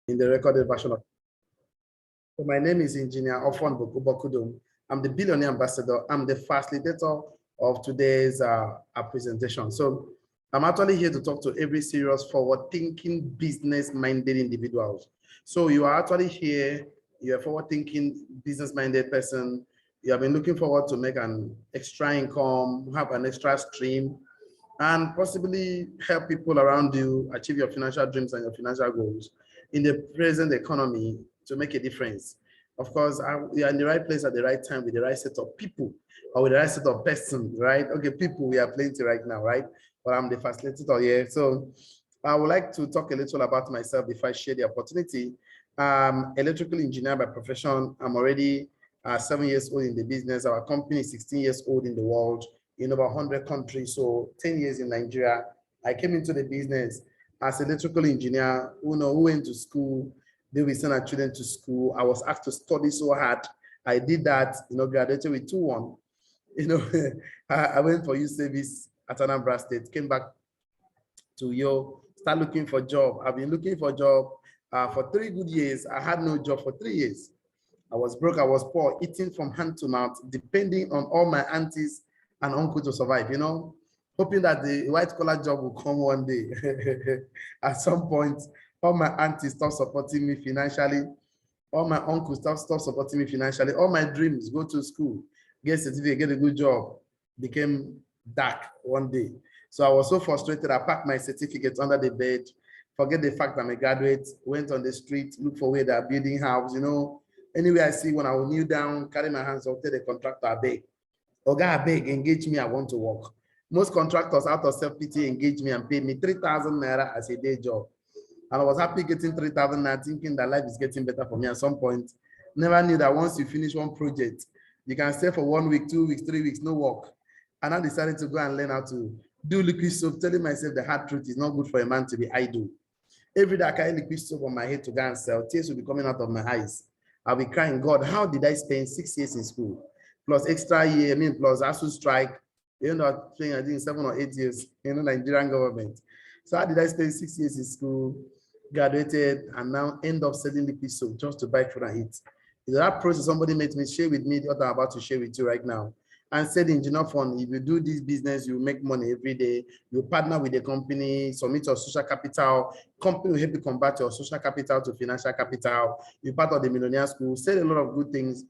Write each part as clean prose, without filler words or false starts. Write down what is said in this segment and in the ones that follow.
in the recorded version of. So my name is Engineer Ofon Bokudum. I'm the Billionaire Ambassador. I'm the facilitator of today's presentation. So I'm actually here to talk to every serious forward-thinking, business-minded individuals. So you are actually here, you're a forward-thinking, business-minded person. You have been looking forward to make an extra income, have an extra stream, and possibly help people around you achieve your financial dreams and your financial goals in the present economy to make a difference. Of course, you're in the right place at the right time with the right set of people or with the right set of persons, right? Okay, people, we are plenty right now, right? But I'm the facilitator here. So I would like to talk a little about myself before I share the opportunity. Electrical engineer by profession. I'm already 7 years old in the business. Our company is 16 years old in the world, in over 100 countries, so 10 years in Nigeria. I came into the business as an electrical engineer who went to school. They will send our children to school. I was asked to study so hard. I did that, graduated with 2-1. I went for youth service at Anambra State, came back to start looking for a job. I've been looking for a job for 3 good years. I had no job for 3 years. I was broke, I was poor, eating from hand to mouth, depending on all my aunties and uncles to survive, hoping that the white collar job will come one day. At some point, all my aunties stopped supporting me financially. All my uncles stopped supporting me financially. All my dreams, go to school, get a certificate, get a good job, became dark one day. So I was so frustrated, I packed my certificates under the bed, forget the fact I'm a graduate, went on the street, look for where they're building house, Anywhere I see, when I will kneel down, carry my hands up, tell the contractor, I beg. Oga, I beg, engage me, I want to work. Most contractors out of self-pity engage me and pay me 3,000 naira as a day job. And I was happy getting 3,000 naira, thinking that life is getting better for me at some point. Never knew that once you finish one project, you can stay for 1 week, 2 weeks, 3 weeks, no work. And I decided to go and learn how to do liquid soap, telling myself the hard truth is not good for a man to be idle. Every day I carry liquid soap on my head to go and sell, tears will be coming out of my eyes. I'll be crying, God, how did I spend 6 years in school? Plus extra year, plus ASU strike, paying, I think 7 or 8 years, Nigerian government. So how did I spend 6 years in school, graduated, and now end up selling liquid soap just to buy food and eat? That process somebody made me share with me what I'm about to share with you right now. And said in Engineer Fund, if you do this business, you make money every day. You partner with the company, submit your social capital. Company will help you convert your social capital to financial capital. You're part of the Millionaire School. Said a lot of good things.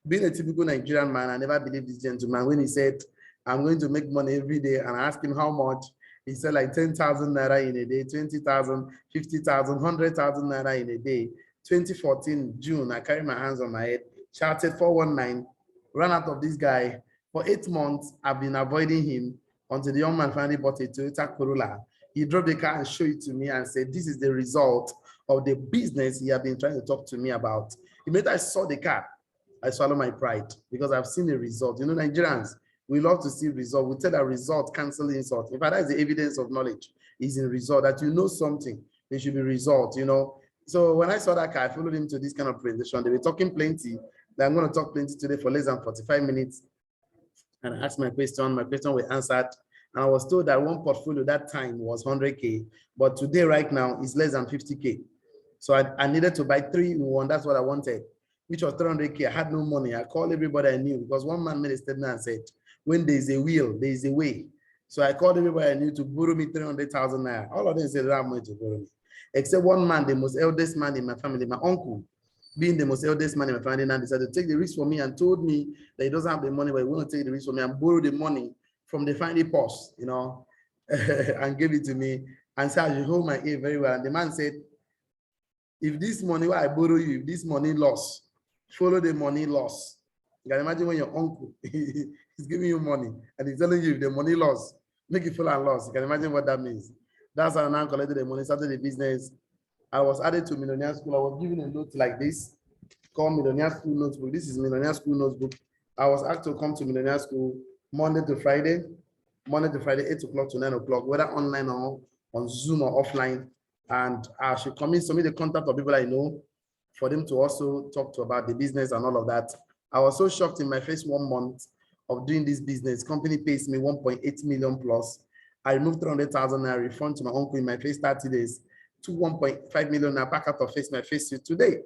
Being a typical Nigerian man, I never believed this gentleman when he said, I'm going to make money every day. And I asked him how much. He said like 10,000 naira in a day, 20,000, 50,000, 100,000 naira in a day. 2014, June, I carried my hands on my head, shouted 419, ran out of this guy. For 8 months, I've been avoiding him until the young man finally bought a Toyota Corolla. He drove the car and showed it to me and said, this is the result of the business he had been trying to talk to me about. Immediately I saw the car, I swallowed my pride because I've seen the result. Nigerians, we love to see result. We tell that result cancel insult. In fact, that is the evidence of knowledge, is in result, that you know something, there should be result, So when I saw that car, I followed him to this kind of presentation. They were talking plenty. I'm going to talk plenty today for less than 45 minutes. And I asked my question was answered. And I was told that one portfolio that time was 100K, but today, right now, is less than 50K. So I needed to buy 3 in 1. That's what I wanted, which was 300K. I had no money. I called everybody I knew because one man made a statement and said, when there is a will, there is a way. So I called everybody I knew to borrow me 300,000 naira. All of them said, I'm going to borrow me. Except one man, the most eldest man in my family, my uncle, being the most eldest man in my family, now decided to take the risk for me and told me that he doesn't have the money, but he won't take the risk for me and borrow the money from the family purse, and give it to me and said, I should hold my ear very well. And the man said, if this money I borrow you, if this money loss, follow the money loss. You can imagine when your uncle is giving you money and he's telling you if the money loss, make it full and loss. You can imagine what that means. That's how I now collected the money, started the business. I was added to Millionaire School. I was given a note like this, called Millionaire School Notebook. This is Millionaire School Notebook. I was asked to come to Millionaire School Monday to Friday, 8 o'clock to 9 o'clock, whether online or on Zoom or offline. And I should come in, submit the contact of people I know for them to also talk to about the business and all of that. I was so shocked in my first 1 month of doing this business. Company pays me 1.8 million plus. I removed 300,000 and refund to my uncle in my first 30 days. took 1.5 million back out of my face today.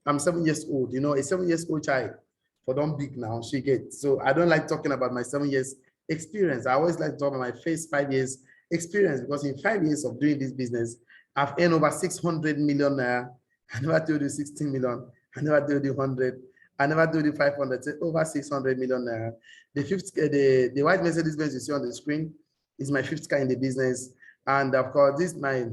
I'm 7 years old, a 7 years old child for don't big now, she gets. So I don't like talking about my 7 years experience. I always like to talk about my face 5 years experience, because in 5 years of doing this business, I've earned over 600 million. I never told you 16 million. I never told you 100. I never told you 500. Over 600 million. The white Mercedes-Benz you see on the screen is my fifth car in the business. And of course, this is my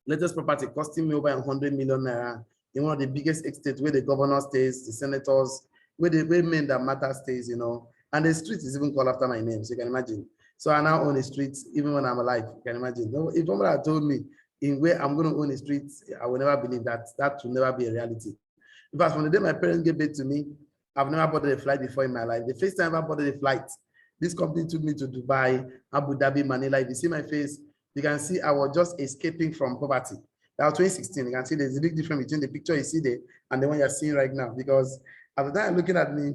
latest property costing me over 100 million naira in one of the biggest estates where the governor stays, the senators, where the men that matter stays, And the street is even called after my name, so you can imagine. So I now own a street even when I'm alive. You can imagine. No, if somebody had told me in where I'm going to own a street, I would never believe that. That will never be a reality. In fact, from the day my parents gave birth to me, I've never boarded a flight before in my life. The first time I boarded a flight, this company took me to Dubai, Abu Dhabi, Manila. If you see my face, you can see I was just escaping from poverty. That was 2016. You can see there's a big difference between the picture you see there and the one you're seeing right now. Because at the time looking at me,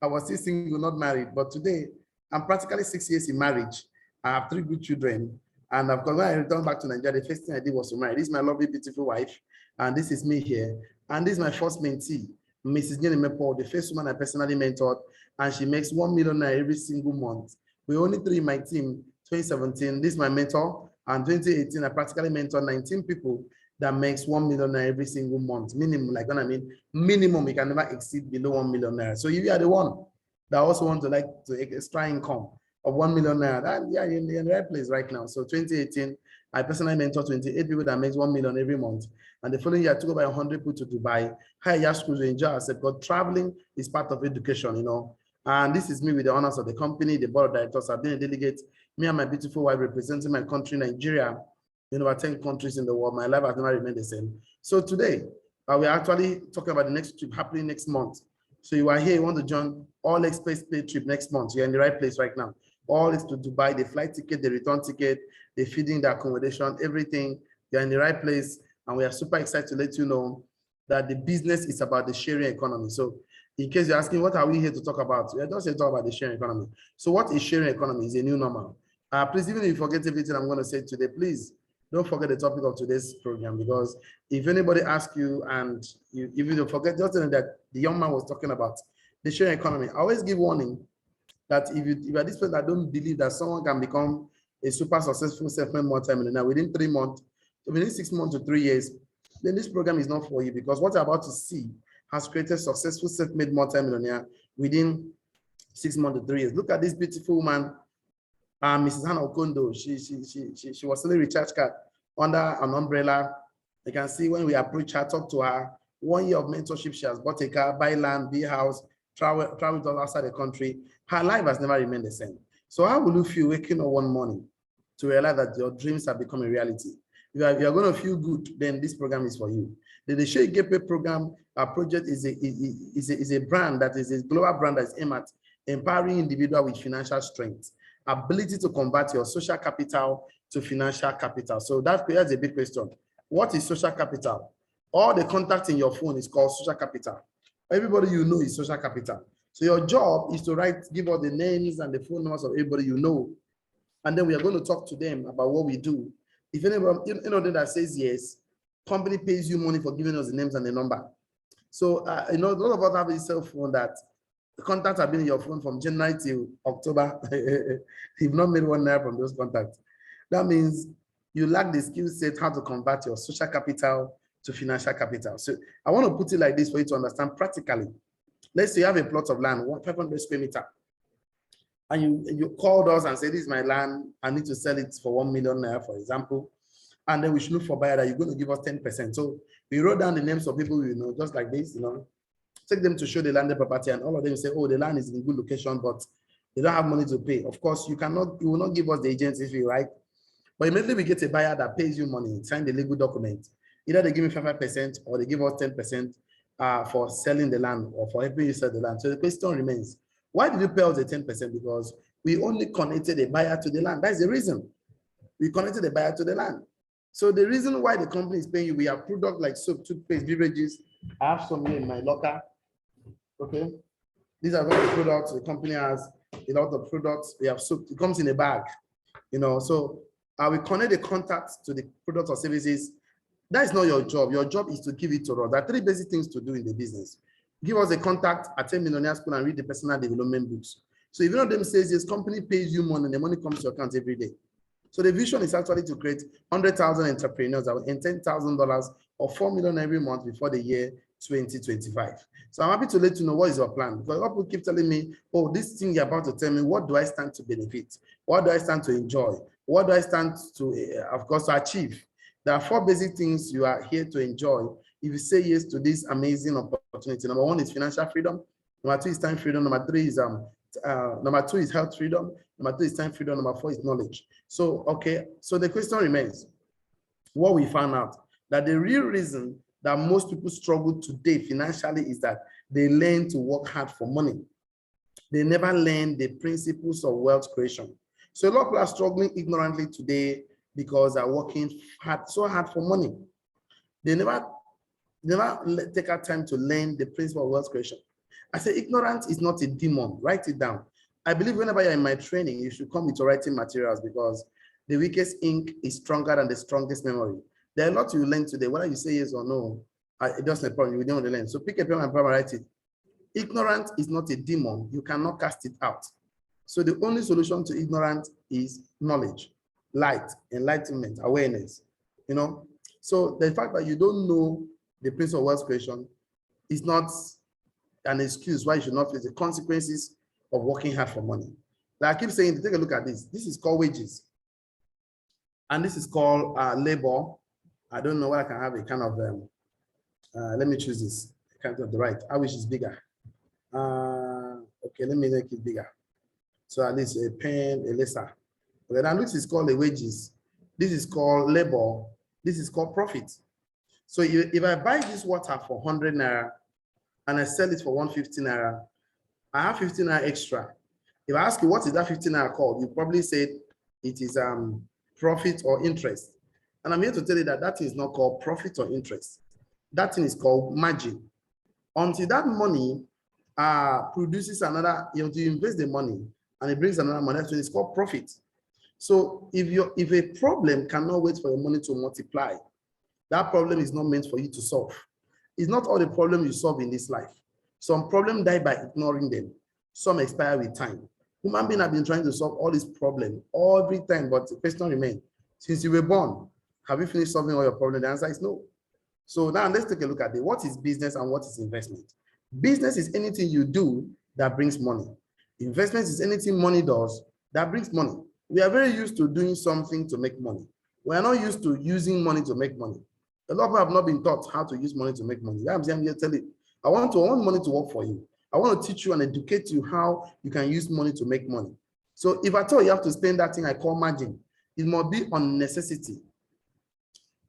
I was still single, not married. But today, I'm practically 6 years in marriage. I have 3 good children. And of course, when I returned back to Nigeria, the first thing I did was to marry. This is my lovely, beautiful wife. And this is me here. And this is my first mentee, Mrs. Nyeneme Paul, the first woman I personally mentored. And she makes 1 million naira every single month. We're only 3 in my team. 2017, this is my mentor. And 2018, I practically mentored 19 people that makes 1 million naira every single month. Minimum, like what I mean, minimum, you can never exceed below 1 million naira. So if you are the one that also want to extra income of 1 million naira, that, yeah, you're in the right place right now. So 2018, I personally mentor 28 people that makes 1 million every month. And the following year, I took over 100 people to Dubai, higher schools to enjoy ourselves, but traveling is part of education, And this is me with the honors of the company, the board of directors. I've been a delegate, me and my beautiful wife representing my country, Nigeria, in over 10 countries in the world. My life has never remained the same. So today, we're actually talking about the next trip happening next month. So you are here, you want to join All Express Pay trip next month. You're in the right place right now. All is to Dubai, the flight ticket, the return ticket, the feeding, the accommodation, everything. You're in the right place. And we are super excited to let you know that the business is about the sharing economy. So in case you're asking, what are we here to talk about? We are just here to talk about the sharing economy. So what is sharing economy? Is a new normal. Please, even if you forget everything I'm going to say today, please don't forget the topic of today's program, because if anybody asks you and if you don't forget, just know that the young man was talking about the sharing economy. I always give warning that if you are this person that don't believe that someone can become a super successful self-made multimillionaire within 3 months, within 6 months to 3 years, then this program is not for you, because what you're about to see has created successful self-made multimillionaire within 6 months to 3 years. Look at this beautiful woman, Mrs. Hannah Okondo. She was selling recharge card under an umbrella. You can see when we approach her, talk to her. 1 year of mentorship, she has bought a car, buy land, buy house, travel outside the country. Her life has never remained the same. So how will you feel waking up one morning to realize that your dreams have become a reality? If you are going to feel good, then this program is for you. The Share Gateway program, our project is a brand that is a global brand that is aimed at empowering individuals with financial strength, ability to convert your social capital to financial capital. So that's a big question. What is social capital? All the contacts in your phone is called social capital. Everybody you know is social capital. So your job is to give all the names and the phone numbers of everybody you know. And then we are going to talk to them about what we do. If anybody that says yes, company pays you money for giving us the names and the number. So, a lot of us have a cell phone that the contacts have been in your phone from January till October. You've not made 1 naira from those contacts. That means you lack the skill set how to convert your social capital to financial capital. So I want to put it like this for you to understand practically. Let's say you have a plot of land, 500 square meter, and you called us and said, this is my land, I need to sell it for 1 million naira, for example. And then we should look for buyer that you're going to give us 10%. So we wrote down the names of people you know, just like this, take them to show the landed property, and all of them say, oh, the land is in a good location, but they don't have money to pay. Of course, you will not give us the agency fee, right? But immediately we get a buyer that pays you money, sign the legal document. Either they give me 5% or they give us 10% for selling the land or for helping you sell the land. So the question remains, why did you pay us the 10%? Because we only connected a buyer to the land. That's the reason. We connected the buyer to the land. So the reason why the company is paying you, we have products like soap, toothpaste, beverages. I have some here in my locker. Okay. These are all the products. The company has a lot of products. We have soap. It comes in a bag. So we connect the contacts to the products or services, That is not your job. Your job is to give it to us. There are 3 basic things to do in the business. Give us a contact, attend Millionaire School, and read the personal development books. So if one of them says this company pays you money, and the money comes to your account every day. So the vision is actually to create 100,000 entrepreneurs that will earn $10,000 or 4 million every month before the year 2025. So I'm happy to let you know what is your plan, because a lot of people keep telling me, oh, this thing you're about to tell me, what do I stand to benefit? What do I stand to enjoy? What do I stand to, of course, achieve? There are 4 basic things you are here to enjoy if you say yes to this amazing opportunity. Number 1 is financial freedom. Number 2 is time freedom. Number 3 is number 2 is health freedom. Number 3 is time freedom. Number 4 is knowledge. So, okay, so the question remains, what we found out, that the real reason that most people struggle today financially is that they learn to work hard for money. They never learn the principles of wealth creation. So a lot of people are struggling ignorantly today because they're working hard, so hard for money. They never take our time to learn the principle of wealth creation. I say ignorance is not a demon. Write it down. I believe whenever you're in my training, you should come with your writing materials, because the weakest ink is stronger than the strongest memory. There are a lot you learn today. Whether you say yes or no, it doesn't problem. You don't want to learn. So pick a pen and paper, write it. Ignorance is not a demon. You cannot cast it out. So the only solution to ignorance is knowledge, light, enlightenment, awareness. You know, so the fact that you don't know the principle of wealth creation is not an excuse why you should not face the consequences of working hard for money. Like I keep saying, take a look at this. This is called wages, and this is called labor. I don't know why I can have a kind of let me choose this kind of the right. I wish it's bigger. Okay, let me make it bigger. So at least a pen, a lesser. Okay, now this is called the wages. This is called labor. This is called profit. So if I buy this water for 100 naira and I sell it for 150 naira, I have 15 naira extra. If I ask you what is that 15 naira called, you probably say it is profit or interest. And I'm here to tell you that that is not called profit or interest. That thing is called margin. Until that money produces another, you invest the money and it brings another money, so it's called profit. So if a problem cannot wait for your money to multiply, that problem is not meant for you to solve. It's not all the problems you solve in this life. Some problems die by ignoring them. Some expire with time. Human beings have been trying to solve all these problems every time, but the question remains, since you were born, have you finished solving all your problems? The answer is no. So now let's take a look at it. What is business and what is investment? Business is anything you do that brings money. Investment is anything money does that brings money. We are very used to doing something to make money. We are not used to using money to make money. A lot of people have not been taught how to use money to make money. I'm here to tell you, I want money to work for you. I want to teach you and educate you how you can use money to make money. So if at all you have to spend that thing I call margin, it must be on necessity.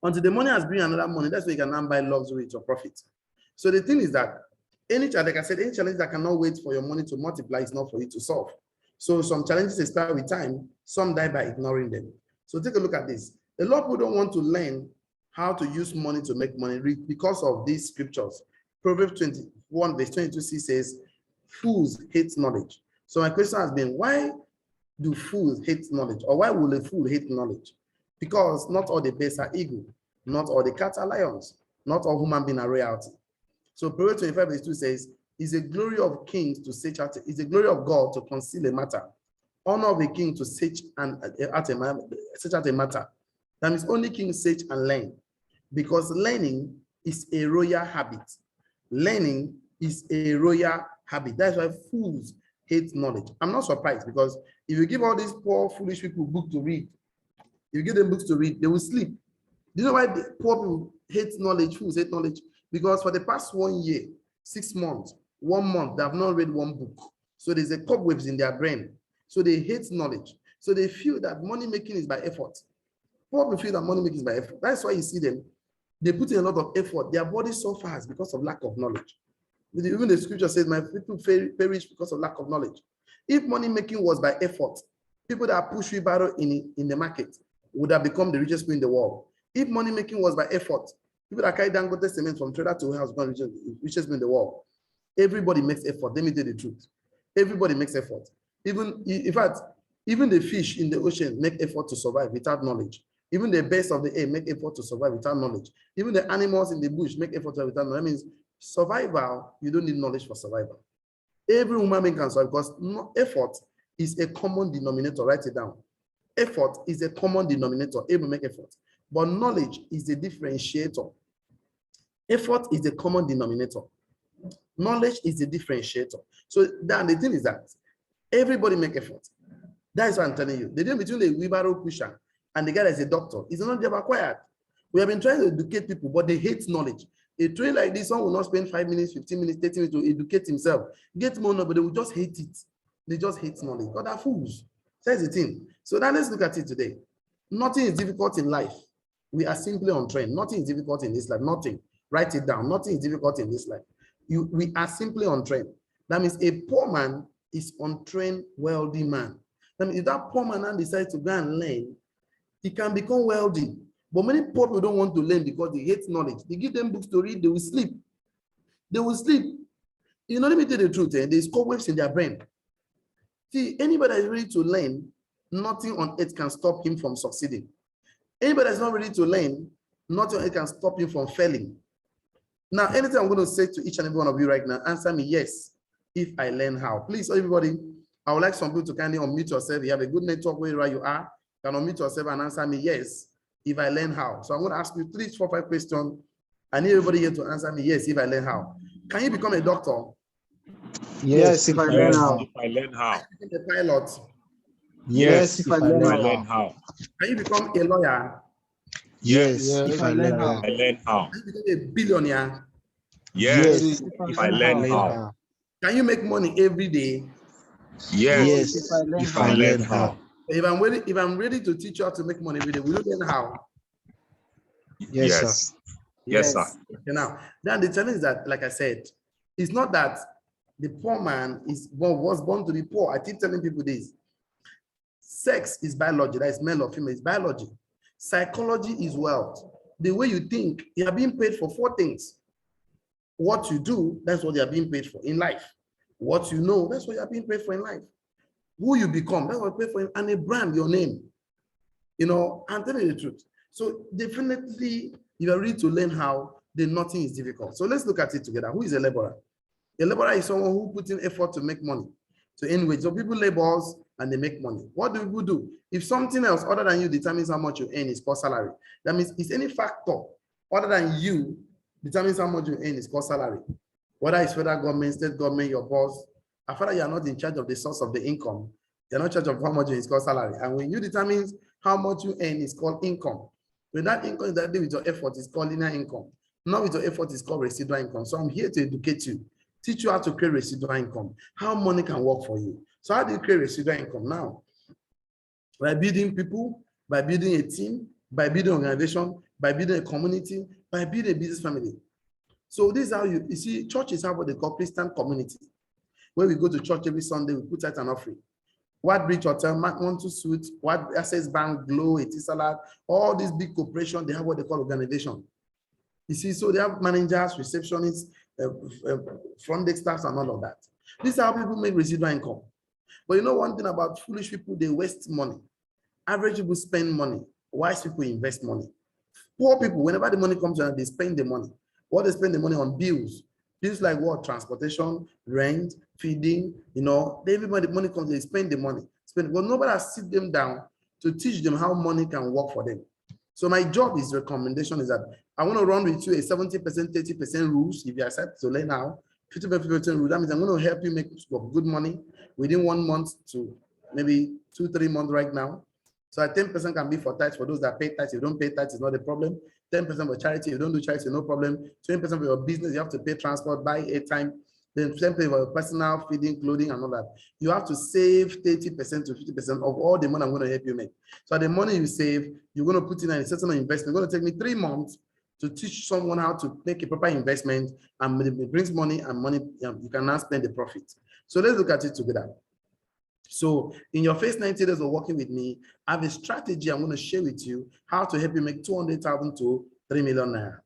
Until the money has bring another money, that's where you can now buy luxury or profit. So the thing is that like I said, any challenge that cannot wait for your money to multiply is not for you to solve. So some challenges expire with time, some die by ignoring them. So take a look at this. A lot of people don't want to learn how to use money to make money because of these scriptures. Proverbs 21 verse 22c says, fools hate knowledge. So my question has been, why do fools hate knowledge? Or why will a fool hate knowledge? Because not all the bears are eagle, not all the cats are lions, not all human beings are royalty. So Proverbs 25 verse 2 says, it's a glory of kings to search out, it's a glory of God to conceal a matter, honor of a king to search out a matter. That means only kings search and learn, because learning is a royal habit. Learning is a royal habit. That's why fools hate knowledge. I'm not surprised, because if you give all these poor, foolish people books to read, if you give them books to read, they will sleep. Do you know why the poor people hate knowledge, fools hate knowledge? Because for the past 1 year, 6 months, 1 month, they have not read one book. So there's a cobwebs in their brain. So they hate knowledge. So they feel that money making is by effort. Poor people feel that money making is by effort. That's why you see them. They put in a lot of effort. Their body suffers because of lack of knowledge. Even the scripture says, my people perish because of lack of knowledge. If money making was by effort, people that push wheelbarrow in the market would have become the richest people in the world. If money making was by effort, people that carry Dangote cement from trader to warehouse become the richest people in the world. Everybody makes effort. Let me tell you the truth. Everybody makes effort. In fact, even the fish in the ocean make effort to survive without knowledge. Even the birds of the air make effort to survive without knowledge. Even the animals in the bush make effort to survive without knowledge. That means survival, you don't need knowledge for survival. Every human being can survive because effort is a common denominator. Write it down. Effort is a common denominator. Able to make effort. But knowledge is a differentiator. Effort is a common denominator. Knowledge is a differentiator. So then the thing is that everybody make effort. That is what I'm telling you. The difference between the wheelbarrow pusher and the guy that's a doctor is not job acquired. We have been trying to educate people, but they hate knowledge. A train like this one will not spend 5 minutes, 15 minutes, 30 minutes to educate himself, get more knowledge, but they will just hate it. They just hate knowledge. But they're fools. That's the thing. So now let's look at it today. Nothing is difficult in life. We are simply on train. Nothing is difficult in this life. Nothing. Write it down. Nothing is difficult in this life. We are simply on train. That means a poor man is on train, wealthy man. That means if that poor man now decides to go and learn, he can become wealthy. But many poor people don't want to learn because they hate knowledge. They give them books to read, they will sleep. They will sleep. You know, let me tell you the truth, there's cobwebs in their brain. See, anybody that is ready to learn, nothing on earth can stop him from succeeding. Anybody that's not ready to learn, nothing on earth can stop him from failing. Now, anything I'm going to say to each and every one of you right now, answer me yes, if I learn how. Please, everybody, I would like some people to kindly unmute yourself. You have a good network wherever you are. You can unmute yourself and answer me yes, if I learn how. So I'm going to ask you 3, 4, 5 questions. I need everybody here to answer me yes, if I learn how. Can you become a doctor? Yes, if I learn how. If I learn how. Can you become a pilot? Yes, if I learn how. Can you become a lawyer? Yes, if I learn how. I learn how. Can you become a billionaire? Yes, if I learn how. Can you make money every day? Yes, if I learn how. If I'm ready to teach you how to make money every day, will you learn how? Yes, sir. Yes, sir. Okay, now, then the challenge is that, like I said, it's not that the poor man was born to be poor. I keep telling people this. Sex is biology. That is male or female. It's biology. Psychology is wealth. The way you think, you are being paid for 4 things. What you do, that's what you are being paid for in life. What you know, that's what you are being paid for in life. Who you become, that's what you pay for, and a brand, your name. You know, I'm telling you the truth. So definitely, you are ready to learn how, then nothing is difficult. So let's look at it together. Who is a laborer? A laborer is someone who puts in effort to make money. So anyway, so people labor and they make money. What do people do? If something else other than you determines how much you earn, is called salary. That means it's any factor other than you determines how much you earn, is called salary. Whether it's federal government, state government, your boss, after you are not in charge of the source of the income, you're not in charge of how much is called salary. And when you determine how much you earn, is called income. When that income is that with your effort, is called linear income. Not with your effort, is called residual income. So I'm here to educate you, teach you how to create residual income, how money can work for you. So how do you create residual income now? By building people, by building a team, by building an organization, by building a community, by building a business family. So this is how you see, churches have what they call Christian community. When we go to church every Sunday, we put out an offering. White Bridge Hotel, Montu Suite, White Access Bank, Glow, Etisalat, all these big corporations, they have what they call organization. You see, so they have managers, receptionists, front desk staffs, and all of that. This is how people make residual income. But you know one thing about foolish people, they waste money. Average people spend money. Wise people invest money. Poor people, whenever the money comes around, they spend the money. What they spend the money on? Bills. Bills like what? Transportation, rent, feeding, you know, everybody, money comes, they spend the money. But nobody has sit them down to teach them how money can work for them. So my job is recommendation is that I want to run with you a 70%, 30% rules. If you accept to learn now, 50% rule, that means I'm going to help you make good money within 1 month to maybe 2-3 months right now. So 10% can be for tithes for those that pay tithes. If you don't pay tithes, it's not a problem. 10% for charity. If you don't do charity, no problem. 20% for your business, you have to pay transport, buy airtime. Then 10% for your personal feeding, clothing, and all that. You have to save 30% to 50% of all the money I'm going to help you make. So the money you save, you're going to put in a certain investment. It's going to take me 3 months to teach someone how to make a proper investment, and it brings money, and money you can now spend the profit. So let's look at it together. So in your first 90 days of working with me, I have a strategy I'm going to share with you how to help you make 200,000 to 3 million naira.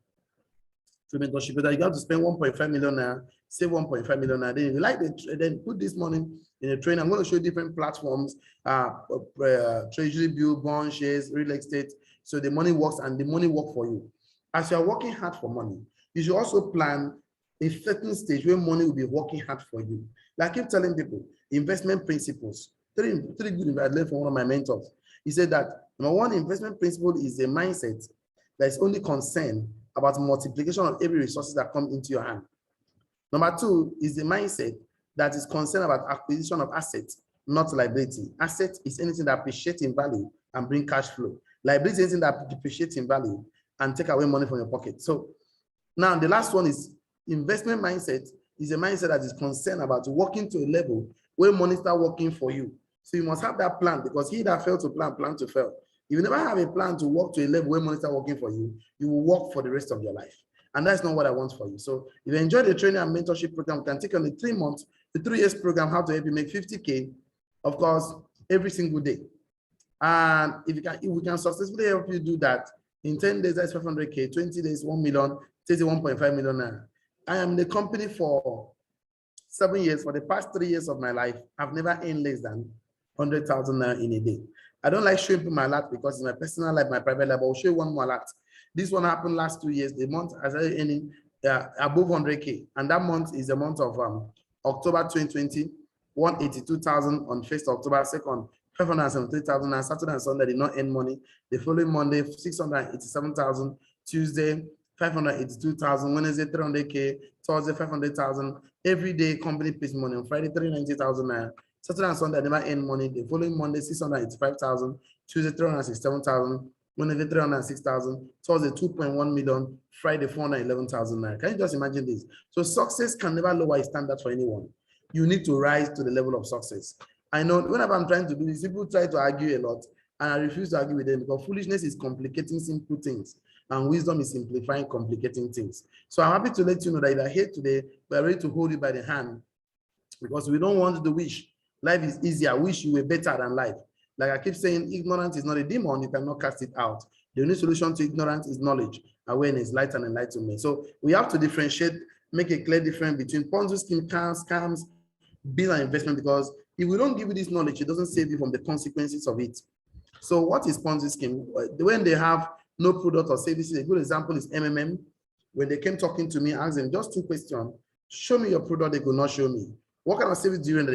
So mentorship, you have to spend 1.5 million naira, save 1.5 million naira. Then if you like it, then put this money in a training. I'm going to show you different platforms, treasury bill, bond, shares, real estate. So the money works and the money works for you. As you are working hard for money, you should also plan a certain stage where money will be working hard for you. Like I keep telling people, investment principles. Three good I learned from one of my mentors. He said that number one investment principle is a mindset that is only concerned about multiplication of every resources that come into your hand. Number two is the mindset that is concerned about acquisition of assets, not liability. Asset is anything that appreciates in value and bring cash flow. Liability is anything that depreciates in value and take away money from your pocket. So now the last one is investment mindset is a mindset that is concerned about working to a level where money start working for you. So you must have that plan, because he that failed to plan to fail. If you never have a plan to work to a level where money start working for you, you will work for the rest of your life. And that's not what I want for you. So if you enjoy the training and mentorship program, we can take on the 3 months, the 3 years program, how to help you make 50K, of course, every single day. And if we can successfully help you do that, in 10 days, that's 500K, 20 days, 1 million, 1.5 million now. I am in the company for 7 years. For the past 3 years of my life, I've never earned less than 100,000 naira in a day. I don't like showing people my lot because it's my personal life, my private life. I'll show you one more lot. This one happened last 2 years. The month I started earning above 100K, and that month is the month of October 2020, 182,000 on 1st October, 2nd, 573,000, and Saturday and Sunday did not earn money. The following Monday, 687,000, Tuesday, 582,000, Wednesday, 300K, Thursday, 500,000. Every day, company pays money. On Friday, 390,000. Saturday and Sunday, I never earn money. The following Monday, 685,000, Tuesday, 367,000, Wednesday, 306,000, Thursday, 2.1 million, Friday, 411,000. Can you just imagine this? So success can never lower a standard for anyone. You need to rise to the level of success. I know whenever I'm trying to do this, people try to argue a lot, and I refuse to argue with them because foolishness is complicating simple things, and wisdom is simplifying complicating things. So I'm happy to let you know that if you're here today, we're ready to hold you by the hand, because we don't want to wish. Life is easier. I wish you were better than life. Like I keep saying, ignorance is not a demon. You cannot cast it out. The only solution to ignorance is knowledge, awareness, light, and enlightenment. So we have to differentiate, make a clear difference between Ponzi scheme, scams, bill and investment, because if we don't give you this knowledge, it doesn't save you from the consequences of it. So what is Ponzi scheme? When they have no product or services, a good example is MMM. When they came talking to me, I asked them just 2 questions. Show me your product, they could not show me. What kind of service do you render?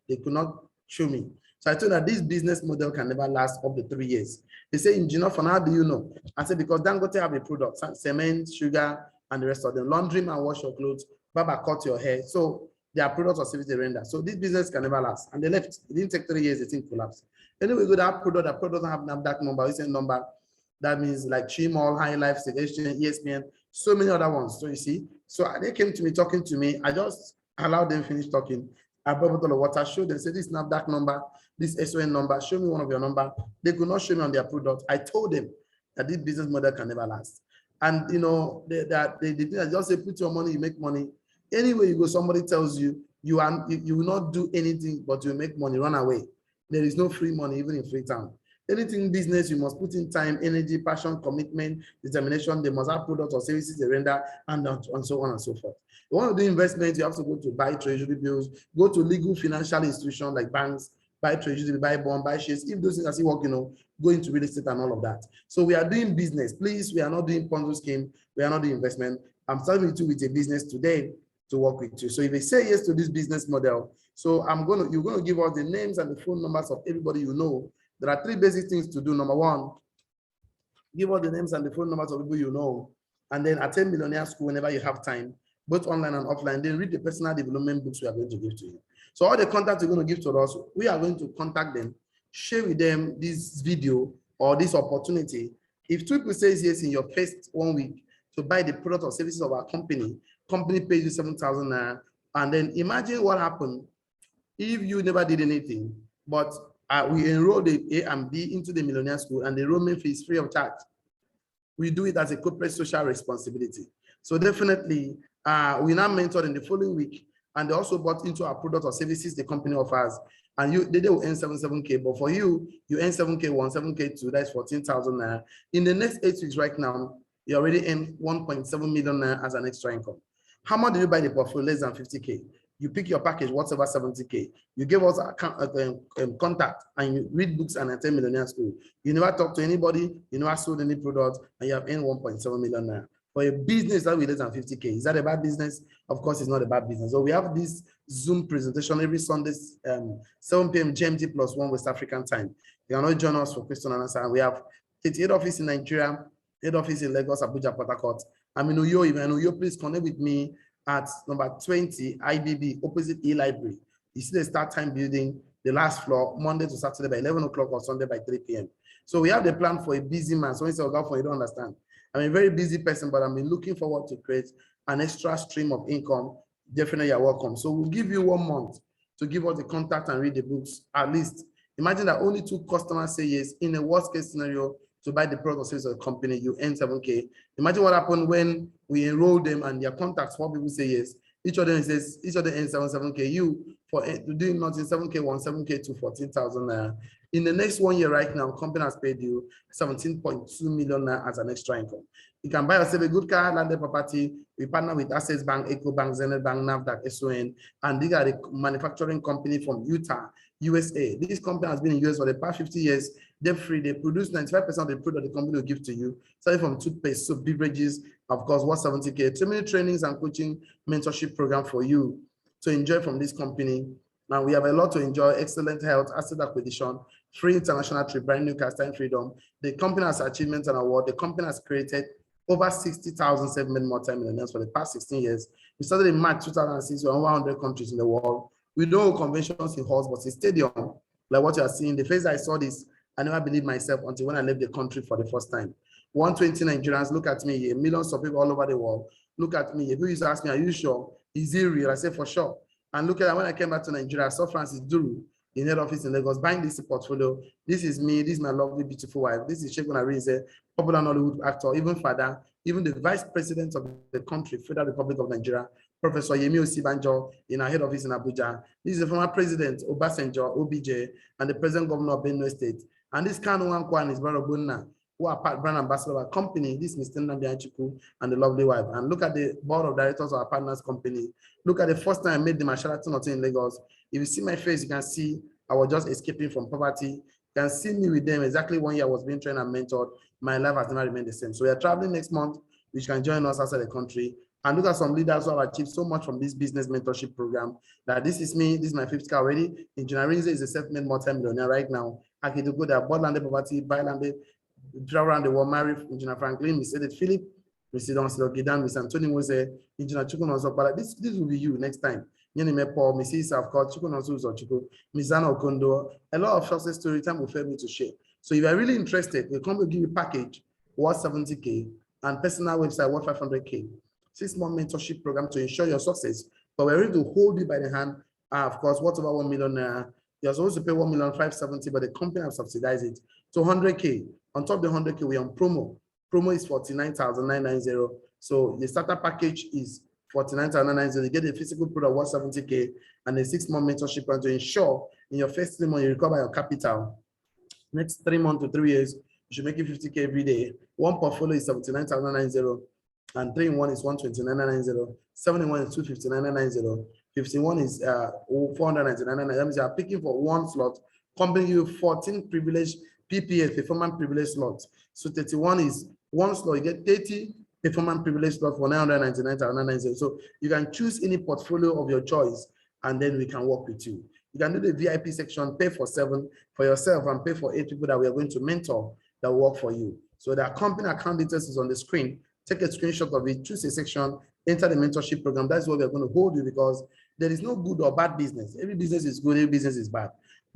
They could not show me. So I told her this business model can never last up to 3 years. They say, engineer, for how do you know? I said, because Dangote have a product, cement, sugar, and the rest of them. Laundry man wash your clothes, barber cut your hair. So their products or service they render. So this business can never last. And they left. It didn't take 3 years, the thing collapsed. Anyway, go to that product doesn't have NAFDAC number, it's a number. That means like Chimol, High Life, Suggestion, ESPN, so many other ones. So you see, so they came to me, talking to me. I just allowed them finish talking. I brought a bottle of water, showed them, said, this NAFDAC number, this SON number, show me one of your number. They could not show me on their product. I told them that this business model can never last. And you know, they just say, put your money, you make money. Anywhere you go, somebody tells you, you will not do anything, but you make money, run away. There is no free money, even in Freetown. Anything business, you must put in time, energy, passion, commitment, determination. They must have products or services they render, and so on and so forth. You want to do investment, you have to go to buy treasury bills, go to legal financial institutions like banks, buy treasury, buy bond, buy shares. If those things are still working, go into real estate and all of that. So we are doing business. Please, we are not doing Ponzi scheme. We are not doing investment. I'm starting with a business today to work with you. So if you say yes to this business model, so you're going to give us the names and the phone numbers of everybody you know. There are 3 basic things to do. Number 1, give us the names and the phone numbers of people you know, and then attend Millionaire School whenever you have time, both online and offline. Then read the personal development books we are going to give to you. So all the contacts you're going to give to us, we are going to contact them, share with them this video or this opportunity. If 2 people says yes in your first 1 week to buy the product or services of our company pays you 7,000 naira, and then imagine what happened if you never did anything, but we enroll the A and B into the Millionaire School, and the enrollment fee is free of charge. We do it as a corporate social responsibility. So definitely, we now mentored in the following week, and they also bought into our product or services the company offers, and they will earn 77K, but for you earn 7K 1, 7K 2, that's 14,000 naira. In the next 8 weeks right now, you already earn 1.7 million naira as an extra income. How much do you buy the portfolio? Less than 50K. You pick your package, whatever 70K. You give us a contact and you read books and attend millionaire school. You never talk to anybody, you never sold any product, and you have earned 1.7 million naira. For a business that will less than 50K, is that a bad business? Of course, it's not a bad business. So we have this Zoom presentation every Sunday, 7 p.m. GMT +1 West African time. You can always join us for question and answer. And we have 38 offices in Nigeria, 8 offices in Lagos, Abuja, Port Harcourt. I'm in Uyo. If you're in Uyo, please connect with me at number 20 IBB opposite E-Library. You see the start time building, the last floor, Monday to Saturday by 11 o'clock or Sunday by 3 p.m. So we have the plan for a busy man. So when you say, oh, you don't understand. I'm a very busy person, but I'm looking forward to create an extra stream of income. Definitely you're welcome. So we'll give you 1 month to give us the contact and read the books. At least imagine that only 2 customers say yes. In a worst case scenario, to buy the product or service of the company, you earn 7K. Imagine what happened when we enroll them and their contacts, 4 people say yes. Each of them earns 7K. You, for doing nothing, 7K, 7K to 14,000. In the next 1 year right now, company has paid you 17.2 million as an extra income. You can buy yourself a good car, landed property. We partner with Access Bank, EcoBank, Zenith Bank, NAFDAC, SON, and these are the manufacturing company from Utah, USA. This company has been in US for the past 50 years. They're free. They produce 95% of the product the company will give to you. Starting from toothpaste, soap, beverages, of course, what 70K. Too many trainings and coaching mentorship program for you to enjoy from this company. Now we have a lot to enjoy: excellent health, asset acquisition, free international trip, brand new car, time freedom. The company has achievements and award. The company has created over 60,000 7 multi-millionaires for the past 16 years. We started in March 2006. We're in 100 countries in the world. We don't hold conventions in halls, but in stadium, like what you are seeing. The face I saw this, I never believed myself until when I left the country for the first time. 120 Nigerians look at me here, millions of people all over the world look at me. People used to ask me, are you sure? Is it real? I said, for sure. And look at that, when I came back to Nigeria, I saw Francis Duru in head office in Lagos buying this portfolio. This is me, this is my lovely, beautiful wife. This is Shegun Arinze, popular Nollywood actor, even father, even the vice president of the country, Federal Republic of Nigeria, Professor Yemi Osibanjo in our head office in Abuja. This is the former president, Obasanjo, OBJ, and the present governor of Benue State. And this Kanu Wankwa and his brother Bunna, who are brand ambassador of our company. This is Mr. Nnamdi Achiku and the lovely wife. And look at the board of directors of our partners company. Look at the first time I made the Sheraton Hotel in Lagos. If you see my face, you can see I was just escaping from poverty. You can see me with them exactly 1 year I was being trained and mentored. My life has never remained the same. So we are traveling next month, which can join us outside the country. And look at some leaders who have achieved so much from this business mentorship program. That this is me, this is my 5th car already. Engineer Rinze is a self-made multi-millionaire right now. I can go there, bought landed property, buy landed, travel around the world, marry Engineer Franklin, Mr. Edith Philip, Mr. Don Gidan, Mr. Anthony Mose, Engineer Chukun but this will be you next time. Yenime Paul, Mrs. Of course, Chukun or Chuku, Mizana Okondo, a lot of success story time will fail me to share. So if you're really interested, we'll come to give you a package worth 70K and personal website worth 500K. 6-month mentorship program to ensure your success, but we're ready to hold you by the hand. Of course, whatever 1 million, you're supposed to pay 1,570,000, but the company has subsidized it to 100K. On top of the 100K, we're on promo. Promo is 49,990. So the starter package is 49,990. You get a physical product worth 70K and a 6-month mentorship plan to ensure in your first 3 months you recover your capital. Next 3 months to 3 years, you should make it 50K every day. One portfolio is 79,990. And 3 in 1 is 129,990. 7 in 1 is 259,990. 51 is 499. That means you are picking for 1 slot, company you 14 privileged PPS, performance privilege slots. So 31 is 1 slot, you get 30 performance privilege slots for 999,990. So you can choose any portfolio of your choice, and then we can work with you. You can do the VIP section, pay for 7 for yourself, and pay for 8 people that we are going to mentor that work for you. So the company account details is on the screen. Take a screenshot of it, choose a section, enter the mentorship program. That's what we're going to hold you, because there is no good or bad business. Every business is good, every business is bad.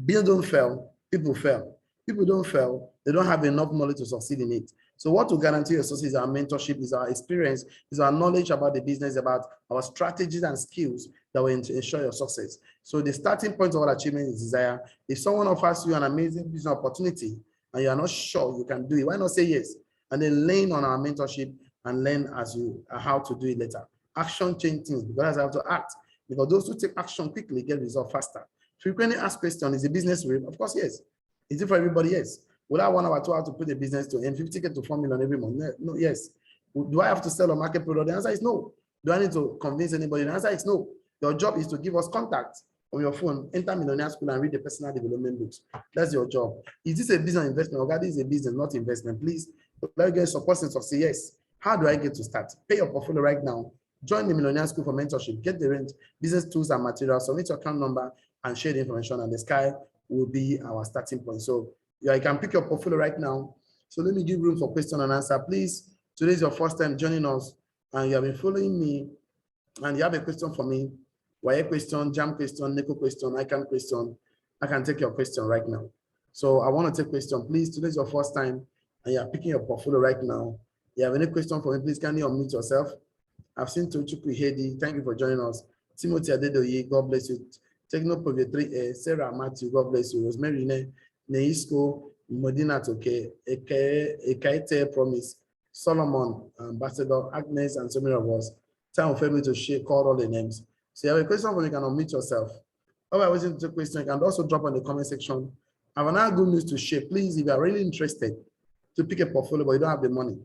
Build don't fail, people fail. People don't fail, they don't have enough knowledge to succeed in it. So what will guarantee your success is our mentorship, is our experience, is our knowledge about the business, about our strategies and skills that will ensure your success. So the starting point of our achievement is desire. If someone offers you an amazing business opportunity and you are not sure you can do it, why not say yes? And then lean on our mentorship and learn as you how to do it later. Action change things, because I have to act. Because those who take action quickly get results faster. Frequently asked question, is a business real? Of course, yes. Is it for everybody? Yes. Will I 1 hour, 2 hours to put a business to earn 50K to 4 million every month? No, yes. Do I have to sell a market product? The answer is no. Do I need to convince anybody? The answer is no. Your job is to give us contact on your phone, enter Millionaire School and read the personal development books. That's your job. Is this a business investment? Or this is a business, not investment? Please, let me get support and say yes. How do I get to start? Pay your portfolio right now. Join the Millionaire School for Mentorship. Get the range, business tools and materials. Submit your account number and share the information, and the sky will be our starting point. So yeah, you can pick your portfolio right now. So let me give room for question and answer. Please, today is your first time joining us and you have been following me and you have a question for me, wire question, jam question, NECO question, ICANN question, I can take your question right now. So I want to take question. Please, today is your first time and you are picking your portfolio right now. You have any question for me, please kindly unmute yourself. I've seen Tochukwu Hedi. Thank you for joining us. Timothy Adedoye, God bless you. Techno Project 3A, Sarah Matthew, God bless you. Rosemary Neisco, Modena Toke, Ekaite Promise, Solomon, Ambassador Agnes, and so many of us. Time for me to share, call all the names. So you have a question for me, you can unmute yourself. While I waiting to take question, you can also drop on the comment section. I have another good news to share. Please, if you are really interested to pick a portfolio, but you don't have the money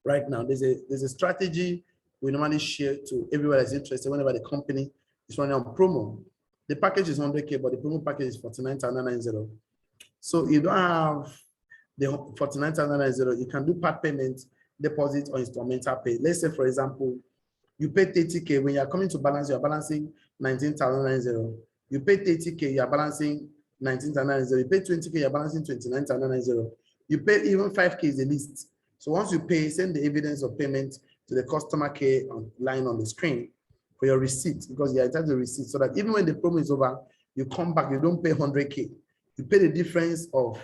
right now, there's a strategy we normally share to everyone that's interested whenever the company is running on promo. The package is 100K, but the promo package is 49,990. So you don't have the 49,990, you can do part payment, deposit, or instrumental pay. Let's say, for example, you pay 30K. When you're coming to balance, you're balancing 19,990. You pay 30K, you're balancing 19,990. You pay 20K, you're balancing 29,990. You pay even 5K is the least. So once you pay, send the evidence of payment to the customer care line on the screen for your receipt, because you're entitled to receipt, so that even when the promo is over, you come back, you don't pay 100K. You pay the difference of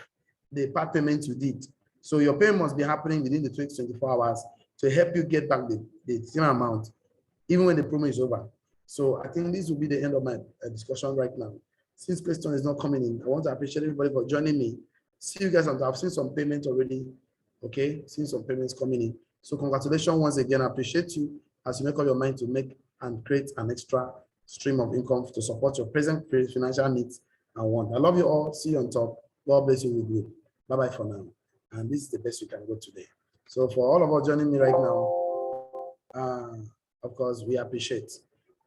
the part payment you did. So your payment must be happening within the 24 hours to help you get back the same amount, even when the promo is over. So I think this will be the end of my discussion right now. Since question is not coming in, I want to appreciate everybody for joining me. See you guys, I've seen some payment already. Okay, seen some payments coming in. So congratulations once again. I appreciate you as you make up your mind to make and create an extra stream of income to support your present financial needs and want. I love you all. See you on top. God bless you with you. Bye-bye for now. And this is the best we can go today. So for all of us joining me right now, of course, we appreciate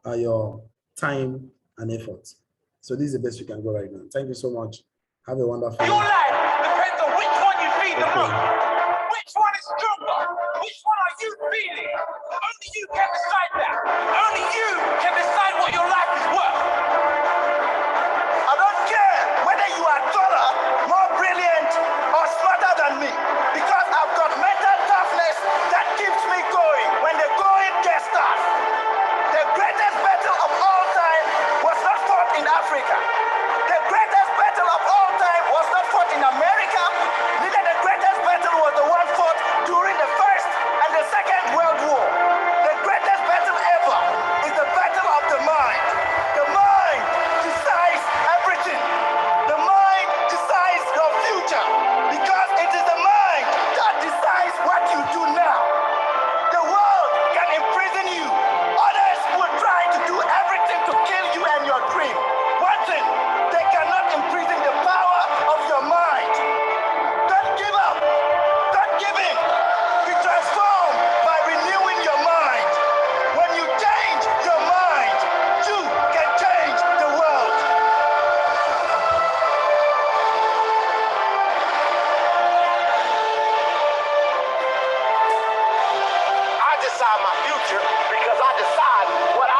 your time and effort. So this is the best we can go right now. Thank you so much. Have a wonderful day. Your life depends on which one you feed the most. Which one is stronger? Which one are you feeling? Only you can decide that. Only you can decide what your life is worth. I don't care whether you are taller, more brilliant, or smarter than me, because I've got mental toughness that keeps me going when the going gets tough. The greatest battle of all time was not fought in Africa. The greatest battle of all time was not fought in America. Neither the greatest battle was the one fought during the First and the Second World War. The greatest battle ever is the battle of the mind. The mind decides everything. The mind decides your future, because it is the mind that decides what you do now. The world can imprison you. Others will try to do everything to kill you and your dream. One thing, they cannot imprison the power of your mind. Don't give up. Don't give in. Be transformed by renewing your mind. When you change your mind, you can change the world. I decide my future because I decide what I